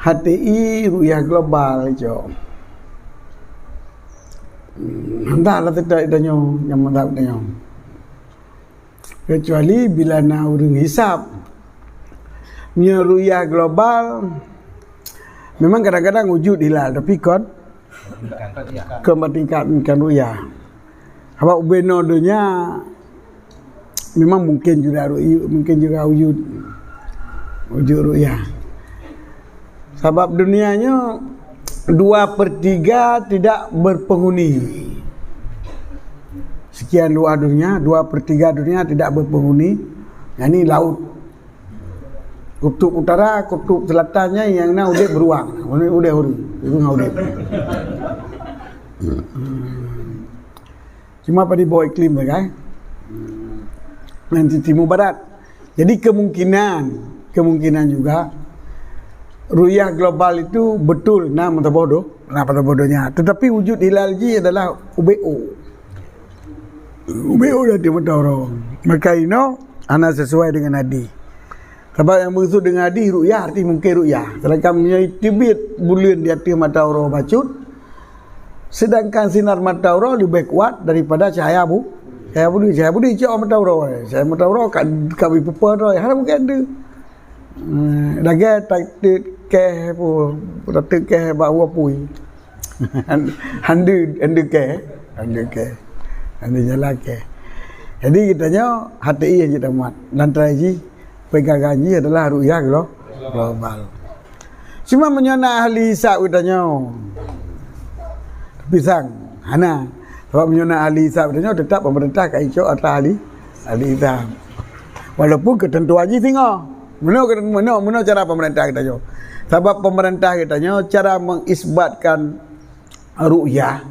HTI ru'yah global jo. Entahlah tidak danyo yang mantap danyo. Kecuali bila nak urang hisap. Nya ru'yah global memang kadang-kadang wujud hilal tapi kementingkan ru'yah. Sebab beno dunia memang mungkin juga wujud ru'yah. Sebab dunianya 2/3 tidak berpenghuni. Sekian luas dunia, 2/3 dunia tidak berpenghuni. Yang ini laut. Kutub utara, kutub selatannya yang nak udip beruang. Udip itu ngudip. Cuma pada bawah iklim kan. Nanti timur barat. Jadi kemungkinan juga ru'yah global itu betul pada bodohnya. Tetapi wujud hilal ji adalah UBO. UBO dah di mata orang. Maka ana sesuai dengan hadis. Sebab yang maksud dengan hadis ru'yah arti mungkin ru'yah. Sedangkan tibit bulan di atas mata orang bacut. Sedangkan sinar mata orang lebih kuat daripada cahaya budi cahaya mata orang. Cahaya mata orang kami pepa tu. Harap mungkin ada. Lagi tak ke pun tak ke bawa pui. Anda jalan ke. Jadi kitanya HTI yang kita muat. Lantaran pegangannya adalah ru'yah global. Cuma menyona ahli hisab kitanya. Pisang, hana. Sebab menyona ahli hisab kitanya tetap pemerintah kat icok atas ahli hisab. Walaupun ketentuannya tinggal. Mana cara pemerintah kitanya? Sebab pemerintah kitanya cara mengisbatkan ru'yah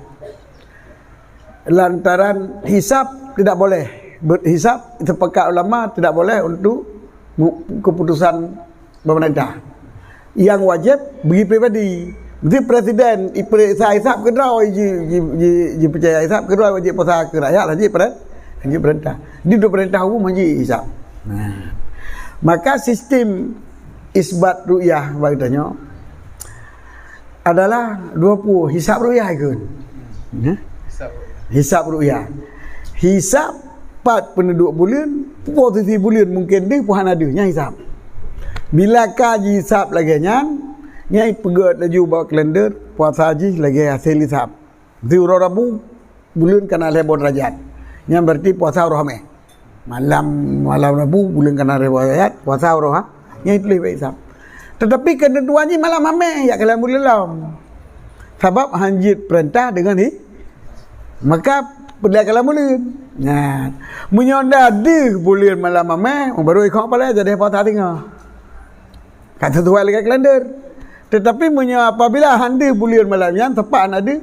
lantaran hisab tidak boleh. Hisab sepakat ulama tidak boleh untuk keputusan pemerintah. Yang wajib bagi pribadi. Mesti presiden periksa hisab kedua ji percaya hisab kedua wajib periksa ke rakyat lagi perintah. Di perintah umum haji hisab. Maka sistem isbat ru'yah bagitanya adalah 20 hisab ru'yah ikut. Hisab ru'yah. Hisab 4 penduduk bulan, posisi bulan mungkin dia puhan adanya hisab. Bila kaji hisab lagi nyai pegat laju bawa kalender puasa haji lagi hasil hisab. Di Rabu bulan kena lebon derajat. Yang berarti puasa rohame. Malam Rabu bulan kena lebon derajat, puasa roh nyai tulis hisab. Tetapi ketentuannya malam ame ya kalau bulan lam. Sebab hanjit perintah dengan maka pada kalau bulan. Nah, menyonda ada bulan malam ame baru ikut pala jadi puasa tengah. Kat sesuai dengan kalender. Tetapi apabila handa bulan malam yang tepat ada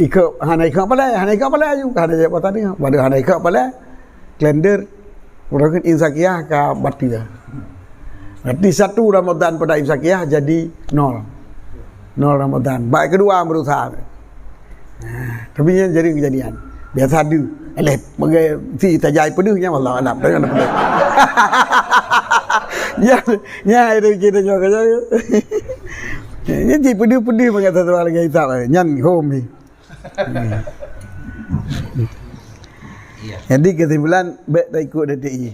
ikut hana ikut pala juga hana jadi puasa tengah. Pada hana ikut pala kalender mungkin insakiyah ke batia. Berarti 1 Ramadan pada imsakiyah jadi 0 Ramadan. Baik kedua berusaha. Tapi yang jadi kejadian biasa ada. Bagai si tajai pedihnya wallah alam. Ya itu kita juga. Ini pedih mengata tu lagi hisab nyan home. Jadi kesimpulan baik tak ikut DTI.